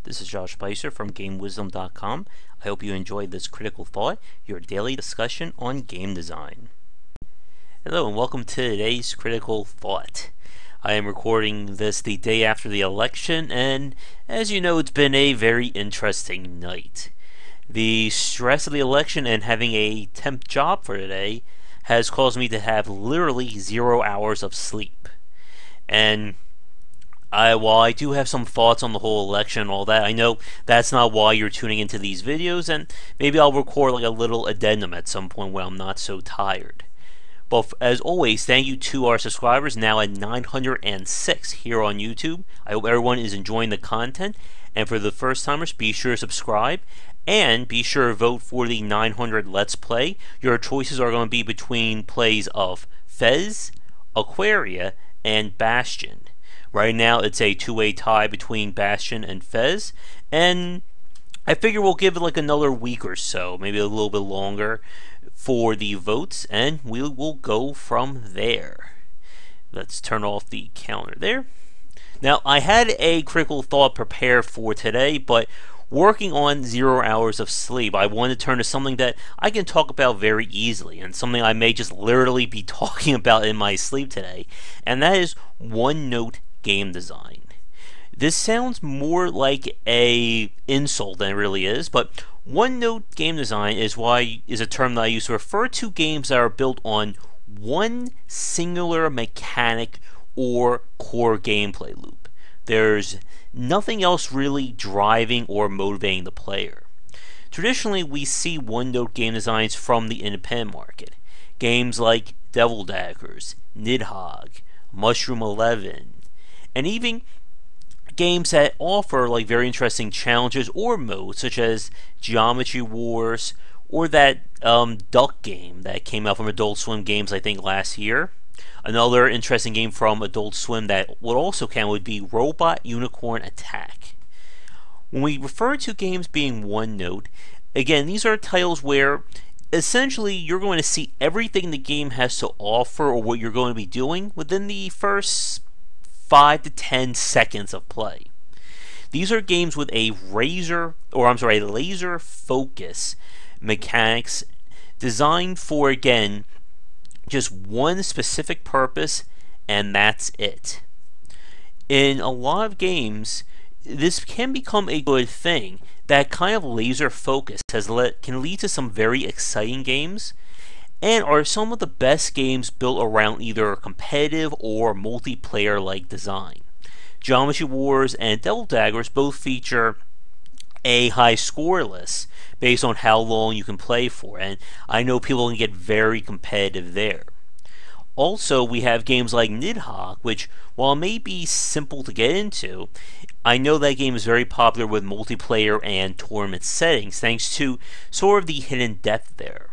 This is Josh Bycer from GameWisdom.com. I hope you enjoyed this Critical Thought, your daily discussion on game design. Hello and welcome to today's Critical Thought. I am recording this the day after the election, and as you know, it's been a very interesting night. The stress of the election and having a temp job for today has caused me to have literally 0 hours of sleep. And while I do have some thoughts on the whole election and all that, I know that's not why you're tuning into these videos, and maybe I'll record like a little addendum at some point when I'm not so tired. But as always, thank you to our subscribers, now at 906 here on YouTube. I hope everyone is enjoying the content, and for the first timers, be sure to subscribe, and be sure to vote for the 900 Let's Play. Your choices are going to be between plays of Fez, Aquaria, and Bastion. Right now, it's a two-way tie between Bastion and Fez, and I figure we'll give it like another week or so, maybe a little bit longer, for the votes, and we will go from there. Let's turn off the counter there. Now, I had a critical thought prepared for today, but working on 0 hours of sleep, I wanted to turn to something that I can talk about very easily, and something I may just literally be talking about in my sleep today, and that is one-note game design. This sounds more like a insult than it really is, but one-note game design is a term that I use to refer to games that are built on one singular mechanic or core gameplay loop. There's nothing else really driving or motivating the player. Traditionally, we see one-note game designs from the independent market. Games like Devil Daggers, Nidhogg, Mushroom 11, and even games that offer like very interesting challenges or modes, such as Geometry Wars or that duck game that came out from Adult Swim Games, I think, last year. Another interesting game from Adult Swim that would also count would be Robot Unicorn Attack. When we refer to games being one note, again, these are titles where essentially you're going to see everything the game has to offer or what you're going to be doing within the first 5 to 10 seconds of play. These are games with a laser focus mechanics designed for, again, just one specific purpose, and that's it. In a lot of games, this can become a good thing. That kind of laser focus can lead to some very exciting games, and are some of the best games built around either competitive or multiplayer-like design. Geometry Wars and Devil Daggers both feature a high score list based on how long you can play for, and I know people can get very competitive there. Also, we have games like Nidhogg, which, while it may be simple to get into, I know that game is very popular with multiplayer and tournament settings, thanks to sort of the hidden depth there.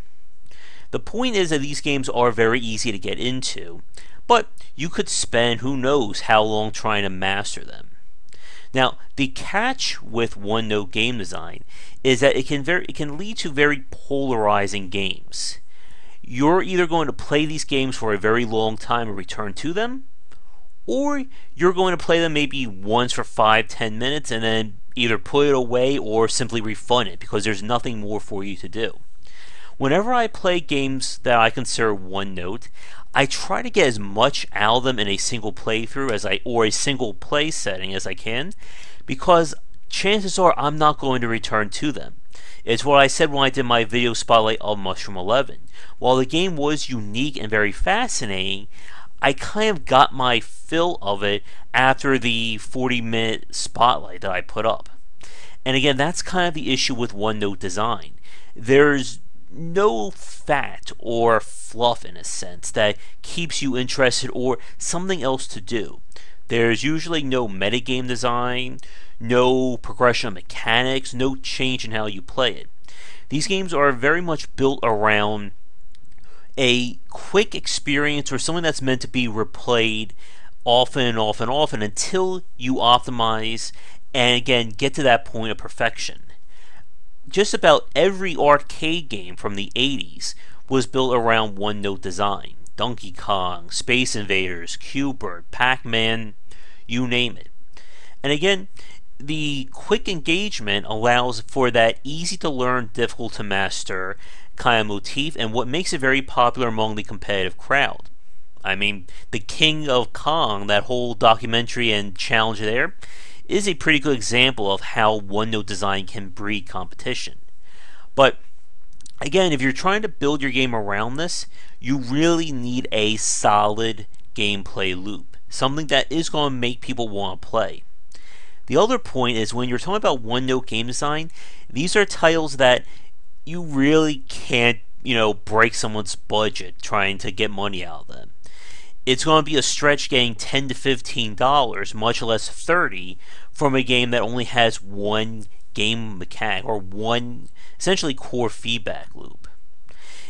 The point is that these games are very easy to get into, but you could spend who knows how long trying to master them. Now, the catch with one-note game design is that it can lead to very polarizing games. You're either going to play these games for a very long time and return to them, or you're going to play them maybe once for 5-10 minutes and then either put it away or simply refund it because there's nothing more for you to do. Whenever I play games that I consider one note, I try to get as much out of them in a single playthrough or a single play setting as I can, because chances are I'm not going to return to them. It's what I said when I did my video spotlight of Mushroom 11. While the game was unique and very fascinating, I kind of got my fill of it after the 40-minute spotlight that I put up. And again, that's kind of the issue with one-note design. There's no fat or fluff, in a sense, that keeps you interested or something else to do. There's usually no metagame design, no progression of mechanics, no change in how you play it. These games are very much built around a quick experience or something that's meant to be replayed often and often and often until you optimize and, again, get to that point of perfection. Just about every arcade game from the 80s was built around one-note design. Donkey Kong, Space Invaders, Q*bert, Pac-Man, you name it. And again, the quick engagement allows for that easy to learn, difficult to master kind of motif, and what makes it very popular among the competitive crowd. I mean, the King of Kong, that whole documentary and challenge there, is a pretty good example of how one-note design can breed competition. But again, if you're trying to build your game around this, you really need a solid gameplay loop, something that is going to make people want to play. The other point is when you're talking about one-note game design, these are titles that you really can't, break someone's budget trying to get money out of them. It's going to be a stretch getting $10 to $15, much less $30, from a game that only has one game mechanic or one essentially core feedback loop.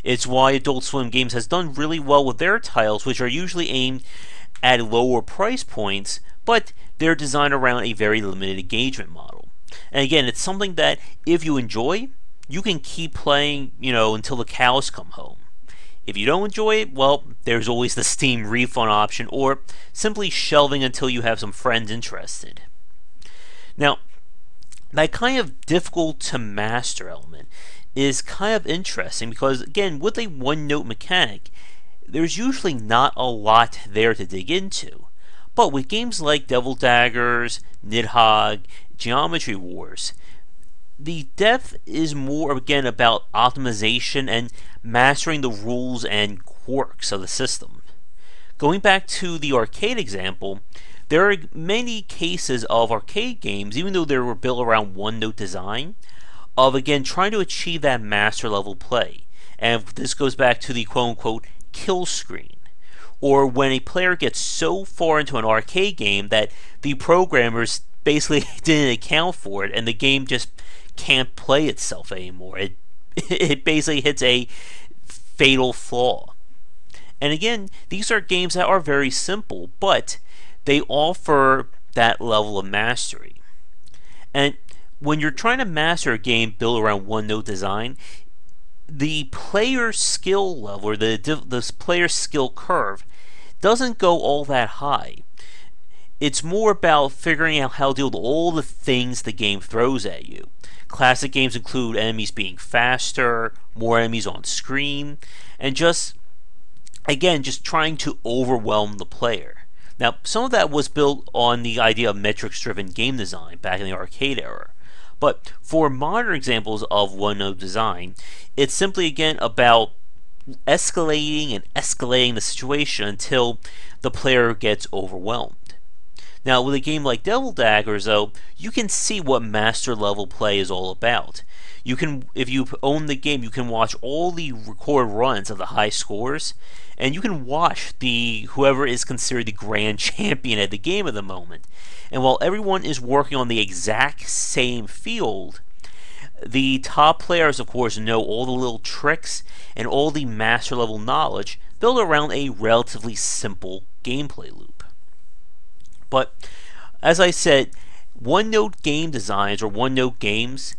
It's why Adult Swim Games has done really well with their titles, which are usually aimed at lower price points, but they're designed around a very limited engagement model. And again, it's something that if you enjoy, you can keep playing, until the cows come home. If you don't enjoy it, well, there's always the Steam refund option, or simply shelving until you have some friends interested. Now, that kind of difficult to master element is kind of interesting because, again, with a one-note mechanic, there's usually not a lot there to dig into. But with games like Devil Daggers, Nidhogg, Geometry Wars, the depth is more, again, about optimization and mastering the rules and quirks of the system. Going back to the arcade example, there are many cases of arcade games, even though they were built around one-note design, of, again, trying to achieve that master level play. And this goes back to the quote-unquote kill screen, or when a player gets so far into an arcade game that the programmers basically didn't account for it and the game just can't play itself anymore. It basically hits a fatal flaw. And again, these are games that are very simple, but they offer that level of mastery. And when you're trying to master a game built around one-note design, the player skill level, or the player skill curve, doesn't go all that high. It's more about figuring out how to deal with all the things the game throws at you. Classic games include enemies being faster, more enemies on screen, and just trying to overwhelm the player. Now, some of that was built on the idea of metrics-driven game design back in the arcade era. But for modern examples of one-note design, it's simply, again, about escalating the situation until the player gets overwhelmed. Now, with a game like Devil Daggers, though, you can see what master level play is all about. You can, if you own the game, you can watch all the record runs of the high scores, and you can watch whoever is considered the grand champion at the game at the moment. And while everyone is working on the exact same field, the top players, of course, know all the little tricks and all the master level knowledge built around a relatively simple gameplay loop. But as I said, one-note game designs or one-note games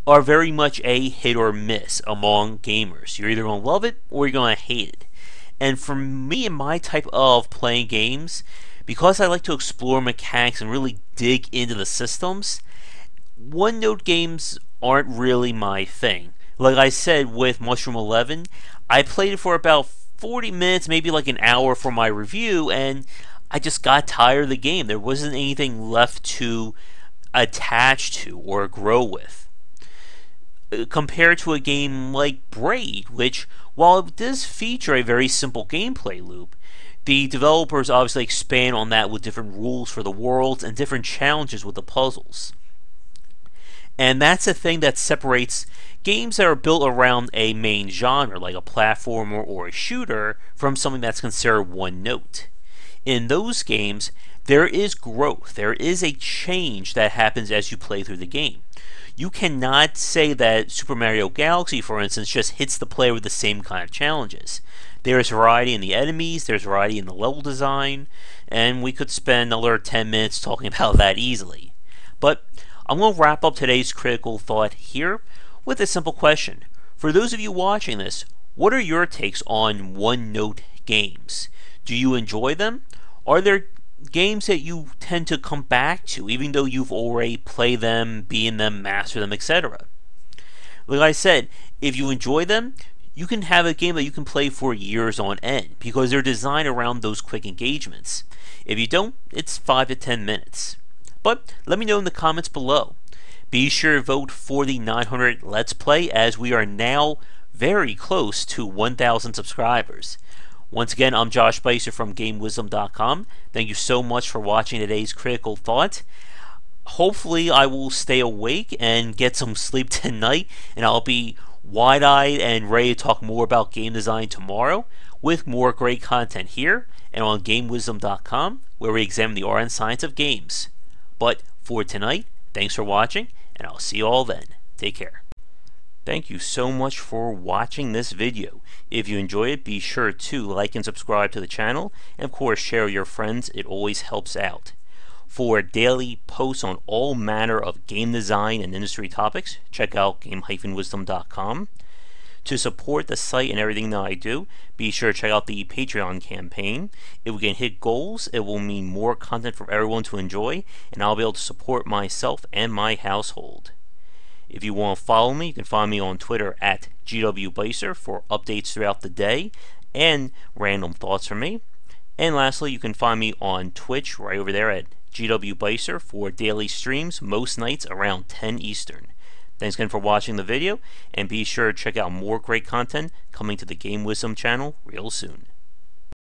are very much a hit or miss among gamers. You're either going to love it or you're going to hate it. And for me and my type of playing games, because I like to explore mechanics and really dig into the systems, one-note games aren't really my thing. Like I said with Mushroom 11, I played it for about 40 minutes, maybe like an hour for my review, and I just got tired of the game. There wasn't anything left to attach to or grow with. Compared to a game like Braid, which, while it does feature a very simple gameplay loop, the developers obviously expand on that with different rules for the worlds and different challenges with the puzzles. And that's a thing that separates games that are built around a main genre, like a platformer or a shooter, from something that's considered one note. In those games, there is growth. There is a change that happens as you play through the game. You cannot say that Super Mario Galaxy, for instance, just hits the player with the same kind of challenges. There is variety in the enemies, there's variety in the level design, and we could spend another 10 minutes talking about that easily. But I'm going to wrap up today's critical thought here with a simple question. For those of you watching this, what are your takes on one-note games? Do you enjoy them? Are there games that you tend to come back to, even though you've already played them, be in them, master them, etc. Like I said, if you enjoy them, you can have a game that you can play for years on end because they're designed around those quick engagements. If you don't, it's 5 to 10 minutes. But let me know in the comments below. Be sure to vote for the 900 Let's Play, as we are now very close to 1,000 subscribers. Once again, I'm Josh Bycer from GameWisdom.com. Thank you so much for watching today's Critical Thought. Hopefully I will stay awake and get some sleep tonight, and I'll be wide-eyed and ready to talk more about game design tomorrow with more great content here and on GameWisdom.com, where we examine the art and science of games. But for tonight, thanks for watching, and I'll see you all then. Take care. Thank you so much for watching this video. If you enjoy it, be sure to like and subscribe to the channel, and of course share with your friends. It always helps out. For daily posts on all manner of game design and industry topics, check out game-wisdom.com. To support the site and everything that I do, be sure to check out the Patreon campaign. If we can hit goals, it will mean more content for everyone to enjoy, and I'll be able to support myself and my household. If you want to follow me, you can find me on Twitter at GWBycer for updates throughout the day and random thoughts from me. And lastly, you can find me on Twitch right over there at GWBycer for daily streams most nights around 10 Eastern. Thanks again for watching the video, and be sure to check out more great content coming to the Game Wisdom channel real soon.